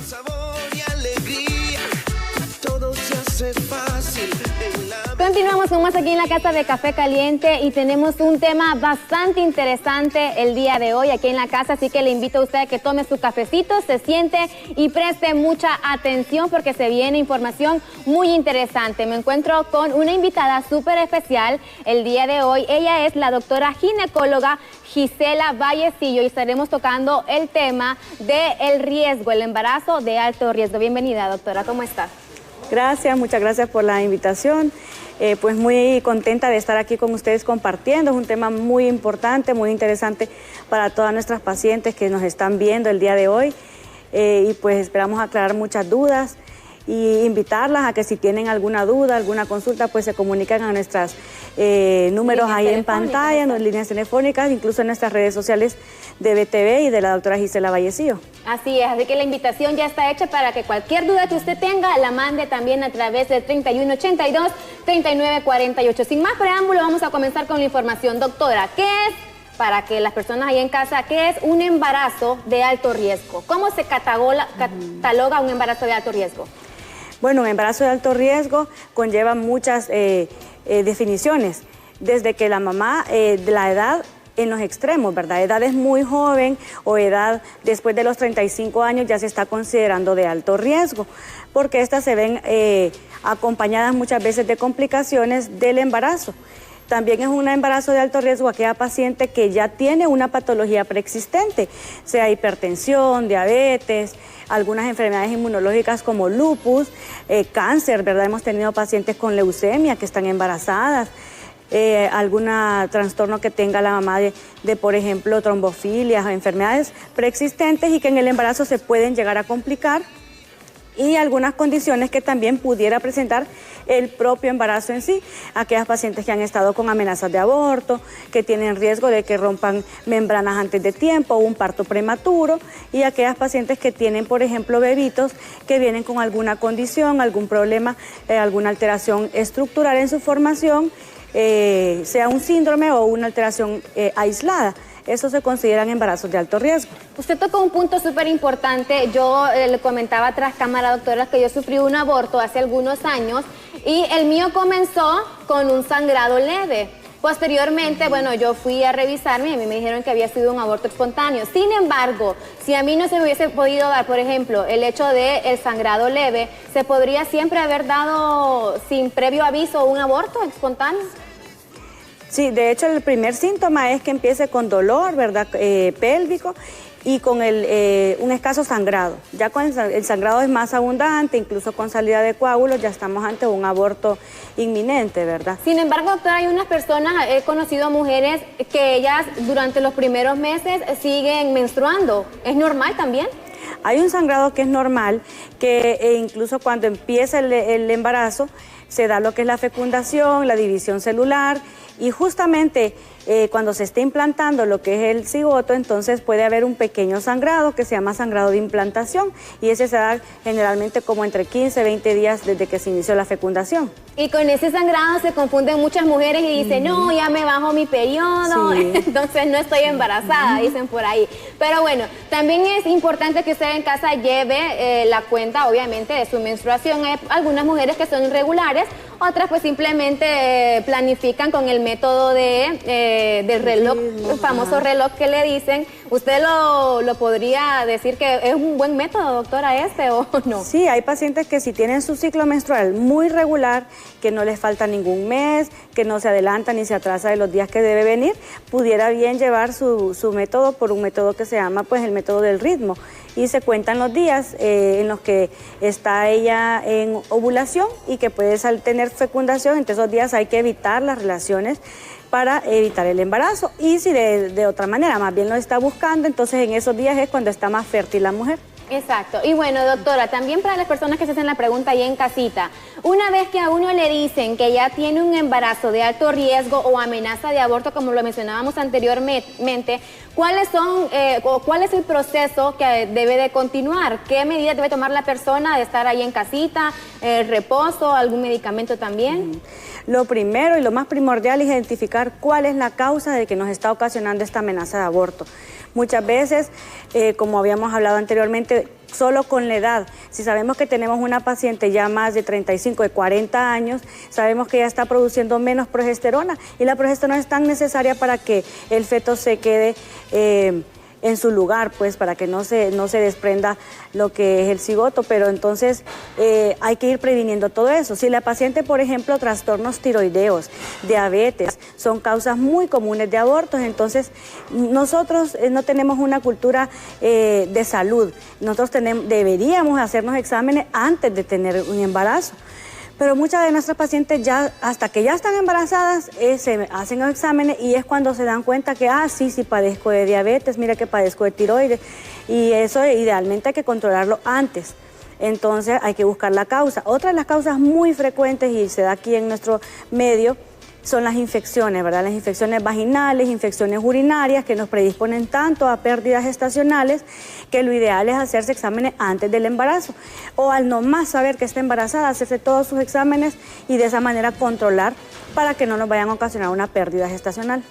sabor y alegría, todo se hace fácil en la... Continuamos con más aquí en la Casa de Café Caliente y tenemos un tema bastante interesante el día de hoy aquí en la casa, así que le invito a usted a que tome su cafecito, se siente y preste mucha atención porque se viene información muy interesante. Me encuentro con una invitada súper especial el día de hoy. Ella es la doctora ginecóloga Gisela Vallecillo y estaremos tocando el tema del riesgo, el embarazo de alto riesgo. Bienvenida, doctora, ¿cómo está? Gracias, muchas gracias por la invitación. Pues muy contenta de estar aquí con ustedes compartiendo. Es un tema muy importante, muy interesante para todas nuestras pacientes que nos están viendo el día de hoy. Y pues esperamos aclarar muchas dudas y invitarlas a que si tienen alguna duda, alguna consulta, pues se comuniquen a nuestros números ahí en pantalla, en líneas telefónicas, incluso en nuestras redes sociales de BTV y de la doctora Gisela Vallecillo. Así es, así que la invitación ya está hecha para que cualquier duda que usted tenga la mande también a través del 3182-3948. Sin más preámbulo, vamos a comenzar con la información. Doctora, ¿qué es, para que las personas ahí en casa, qué es un embarazo de alto riesgo? ¿Cómo se cataloga un embarazo de alto riesgo? Bueno, un embarazo de alto riesgo conlleva muchas definiciones, desde que la mamá, de la edad en los extremos, ¿verdad? Edades muy joven o edad después de los 35 años ya se está considerando de alto riesgo, porque estas se ven acompañadas muchas veces de complicaciones del embarazo. También es un embarazo de alto riesgo aquella paciente que ya tiene una patología preexistente, sea hipertensión, diabetes, algunas enfermedades inmunológicas como lupus, cáncer, ¿verdad? Hemos tenido pacientes con leucemia que están embarazadas, algún trastorno que tenga la mamá de, por ejemplo, trombofilias o enfermedades preexistentes y que en el embarazo se pueden llegar a complicar, y algunas condiciones que también pudiera presentar el propio embarazo en sí. Aquellas pacientes que han estado con amenazas de aborto, que tienen riesgo de que rompan membranas antes de tiempo o un parto prematuro, y aquellas pacientes que tienen, por ejemplo, bebitos que vienen con alguna condición, algún problema, alguna alteración estructural en su formación, sea un síndrome o una alteración aislada. Eso se consideran embarazos de alto riesgo. Usted tocó un punto súper importante. Yo le comentaba tras cámara, doctora, que yo sufrí un aborto hace algunos años y el mío comenzó con un sangrado leve. Posteriormente, bueno, yo fui a revisarme y a mí me dijeron que había sido un aborto espontáneo. Sin embargo, si a mí no se me hubiese podido dar, por ejemplo, el hecho del sangrado leve, ¿se podría siempre haber dado sin previo aviso un aborto espontáneo? Sí, de hecho el primer síntoma es que empiece con dolor, ¿verdad? Pélvico y con un escaso sangrado. Ya cuando el sangrado es más abundante, incluso con salida de coágulos, ya estamos ante un aborto inminente, ¿verdad? Sin embargo, doctora, hay unas personas, he conocido mujeres que ellas durante los primeros meses siguen menstruando. ¿Es normal también? Hay un sangrado que es normal, que incluso cuando empieza el embarazo, se da lo que es la fecundación, la división celular, y justamente cuando se esté implantando lo que es el cigoto, entonces puede haber un pequeño sangrado que se llama sangrado de implantación, y ese se da generalmente como entre 15 y 20 días desde que se inició la fecundación. Y con ese sangrado se confunden muchas mujeres y dicen, no, ya me bajó mi periodo, sí. Entonces no estoy embarazada, dicen por ahí. Pero bueno, también es importante que usted en casa lleve la cuenta, obviamente, de su menstruación. Hay algunas mujeres que son irregulares, otras pues simplemente planifican con el método del reloj, el famoso reloj que le dicen. ¿Usted lo podría decir que es un buen método, doctora, o no? Sí, hay pacientes que si tienen su ciclo menstrual muy regular, que no les falta ningún mes, que no se adelanta ni se atrasa de los días que debe venir, pudiera bien llevar su método por un método que se llama pues el método del ritmo. Y se cuentan los días en los que está ella en ovulación y que puede tener fecundación. Entre esos días hay que evitar las relaciones para evitar el embarazo. Y si de otra manera más bien lo está buscando, entonces en esos días es cuando está más fértil la mujer. Exacto. Y bueno, doctora, también para las personas que se hacen la pregunta ahí en casita, una vez que a uno le dicen que ya tiene un embarazo de alto riesgo o amenaza de aborto, como lo mencionábamos anteriormente, ¿cuál es el proceso que debe de continuar? ¿Qué medidas debe tomar la persona de estar ahí en casita? ¿Reposo? ¿Algún medicamento también? Lo primero y lo más primordial es identificar cuál es la causa de que nos está ocasionando esta amenaza de aborto. Muchas veces, como habíamos hablado anteriormente, solo con la edad, si sabemos que tenemos una paciente ya más de 35, de 40 años, sabemos que ya está produciendo menos progesterona y la progesterona es tan necesaria para que el feto se quede en su lugar, pues para que no se desprenda lo que es el cigoto, pero entonces hay que ir previniendo todo eso. Si la paciente, por ejemplo, trastornos tiroideos, diabetes, son causas muy comunes de abortos, entonces nosotros no tenemos una cultura de salud, nosotros deberíamos hacernos exámenes antes de tener un embarazo. Pero muchas de nuestras pacientes ya, hasta que ya están embarazadas, se hacen los exámenes y es cuando se dan cuenta que, sí padezco de diabetes, mira que padezco de tiroides. Y eso idealmente hay que controlarlo antes. Entonces hay que buscar la causa. Otra de las causas muy frecuentes y se da aquí en nuestro medio son las infecciones, ¿verdad? Las infecciones vaginales, infecciones urinarias que nos predisponen tanto a pérdidas gestacionales que lo ideal es hacerse exámenes antes del embarazo o al no más saber que está embarazada, hacerse todos sus exámenes y de esa manera controlar para que no nos vayan a ocasionar una pérdida gestacional.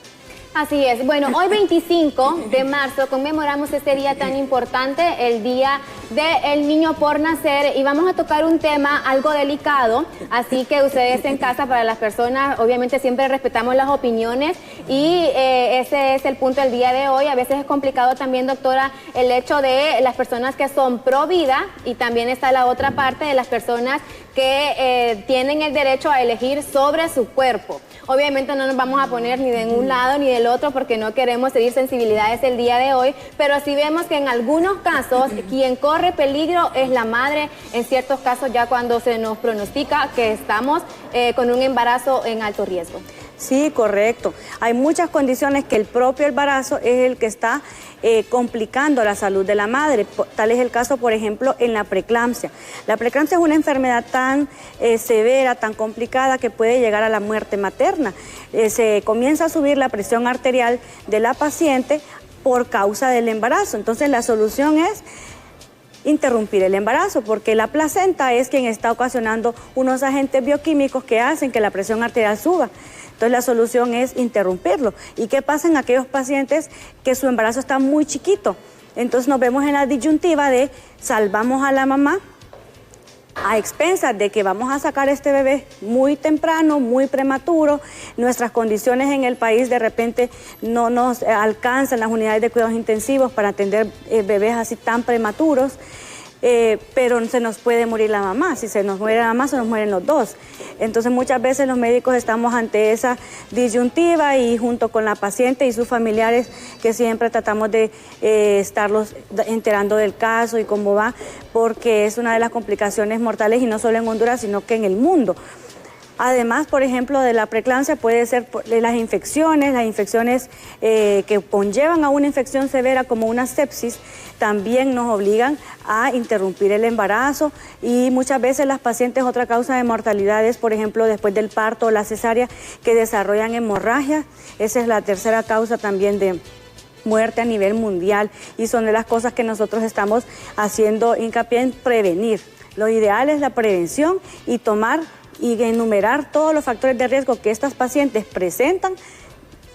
Así es. Bueno, hoy 25 de marzo conmemoramos este día tan importante, el Día del Niño por Nacer, y vamos a tocar un tema algo delicado, así que ustedes en casa, para las personas, obviamente siempre respetamos las opiniones y ese es el punto del día de hoy. A veces es complicado también, doctora, el hecho de las personas que son pro vida y también está la otra parte de las personas que tienen el derecho a elegir sobre su cuerpo. Obviamente no nos vamos a poner ni de un lado ni del otro porque no queremos herir sensibilidades el día de hoy, pero sí vemos que en algunos casos quien corre peligro es la madre, en ciertos casos ya cuando se nos pronostica que estamos con un embarazo en alto riesgo. Sí, correcto. Hay muchas condiciones que el propio embarazo es el que está complicando la salud de la madre. Tal es el caso, por ejemplo, en la preeclampsia. La preeclampsia es una enfermedad tan severa, tan complicada, que puede llegar a la muerte materna. Se comienza a subir la presión arterial de la paciente por causa del embarazo. Entonces, la solución es interrumpir el embarazo, porque la placenta es quien está ocasionando unos agentes bioquímicos que hacen que la presión arterial suba. Entonces la solución es interrumpirlo. ¿Y qué pasa en aquellos pacientes que su embarazo está muy chiquito? Entonces nos vemos en la disyuntiva de salvamos a la mamá a expensas de que vamos a sacar a este bebé muy temprano, muy prematuro. Nuestras condiciones en el país de repente no nos alcanzan las unidades de cuidados intensivos para atender bebés así tan prematuros. Pero se nos puede morir la mamá. Si se nos muere la mamá, se nos mueren los dos. Entonces muchas veces los médicos estamos ante esa disyuntiva y junto con la paciente y sus familiares, que siempre tratamos de estarlos enterando del caso y cómo va, porque es una de las complicaciones mortales y no solo en Honduras, sino que en el mundo. Además, por ejemplo, de la preeclampsia puede ser las infecciones que conllevan a una infección severa como una sepsis, también nos obligan a interrumpir el embarazo y muchas veces las pacientes, otra causa de mortalidad es, por ejemplo, después del parto o la cesárea, que desarrollan hemorragia. Esa es la tercera causa también de muerte a nivel mundial y son de las cosas que nosotros estamos haciendo hincapié en prevenir. Lo ideal es la prevención y tomar y enumerar todos los factores de riesgo que estas pacientes presentan.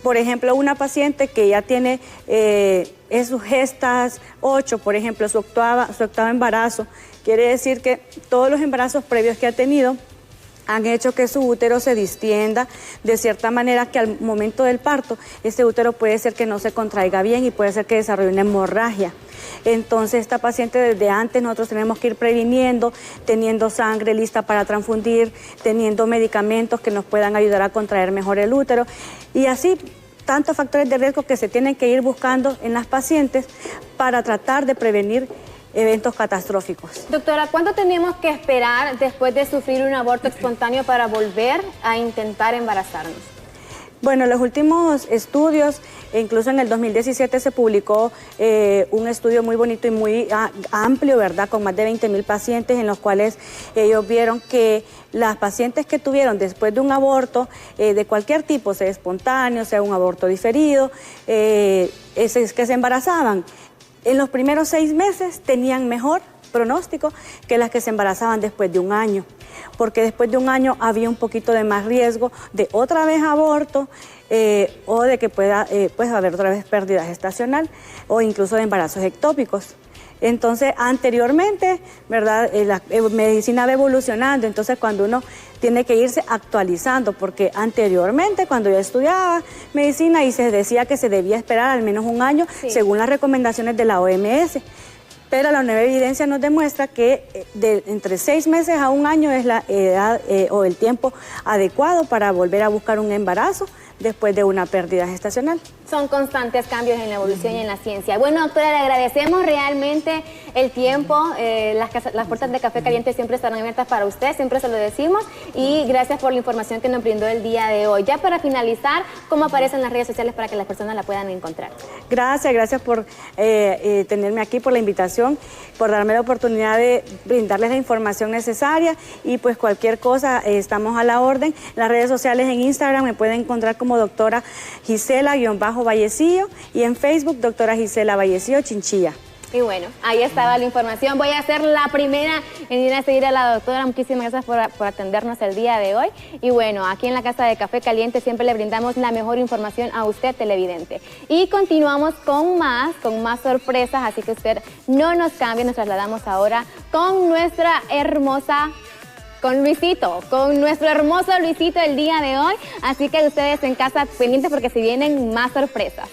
Por ejemplo, una paciente que ya tiene es su gestas 8, por ejemplo, su octavo embarazo, quiere decir que todos los embarazos previos que ha tenido han hecho que su útero se distienda de cierta manera que al momento del parto, este útero puede ser que no se contraiga bien y puede ser que desarrolle una hemorragia. Entonces esta paciente desde antes nosotros tenemos que ir previniendo, teniendo sangre lista para transfundir, teniendo medicamentos que nos puedan ayudar a contraer mejor el útero y así tantos factores de riesgo que se tienen que ir buscando en las pacientes para tratar de prevenir eventos catastróficos. Doctora, ¿cuánto tenemos que esperar después de sufrir un aborto espontáneo para volver a intentar embarazarnos? Bueno, los últimos estudios, incluso en el 2017 se publicó un estudio muy bonito y muy amplio, ¿verdad? Con más de 20,000 pacientes en los cuales ellos vieron que las pacientes que tuvieron después de un aborto de cualquier tipo, sea espontáneo, sea un aborto diferido, que se embarazaban, en los primeros 6 meses tenían mejor pronóstico que las que se embarazaban después de un año, porque después de un año había un poquito de más riesgo de otra vez aborto, o de que pueda pues haber otra vez pérdida gestacional o incluso de embarazos ectópicos. Entonces, anteriormente, ¿verdad? La medicina va evolucionando, entonces cuando uno tiene que irse actualizando, porque anteriormente, cuando yo estudiaba medicina y se decía que se debía esperar al menos un año, sí, según las recomendaciones de la OMS. Pero la nueva evidencia nos demuestra que entre 6 meses a un año es la edad o el tiempo adecuado para volver a buscar un embarazo después de una pérdida gestacional. Son constantes cambios en la evolución y en la ciencia. Bueno, doctora, le agradecemos realmente el tiempo. Las puertas de Café Caliente siempre estarán abiertas para usted, siempre se lo decimos. Y gracias por la información que nos brindó el día de hoy. Ya para finalizar, ¿cómo aparecen las redes sociales para que las personas la puedan encontrar? Gracias por tenerme aquí, por la invitación, por darme la oportunidad de brindarles la información necesaria. Y pues cualquier cosa, estamos a la orden. Las redes sociales en Instagram me pueden encontrar como doctora Gisela-Vallecillo y en Facebook doctora Gisela Vallecillo Chinchilla. Y bueno, ahí estaba la información. Voy a ser la primera en ir a seguir a la doctora. Muchísimas gracias por atendernos el día de hoy. Y bueno, aquí en la Casa de Café Caliente siempre le brindamos la mejor información a usted, televidente. Y continuamos con más sorpresas, así que usted no nos cambie. Nos trasladamos ahora con nuestra hermosa... con nuestro hermoso Luisito el día de hoy. Así que ustedes en casa pendientes porque se vienen más sorpresas.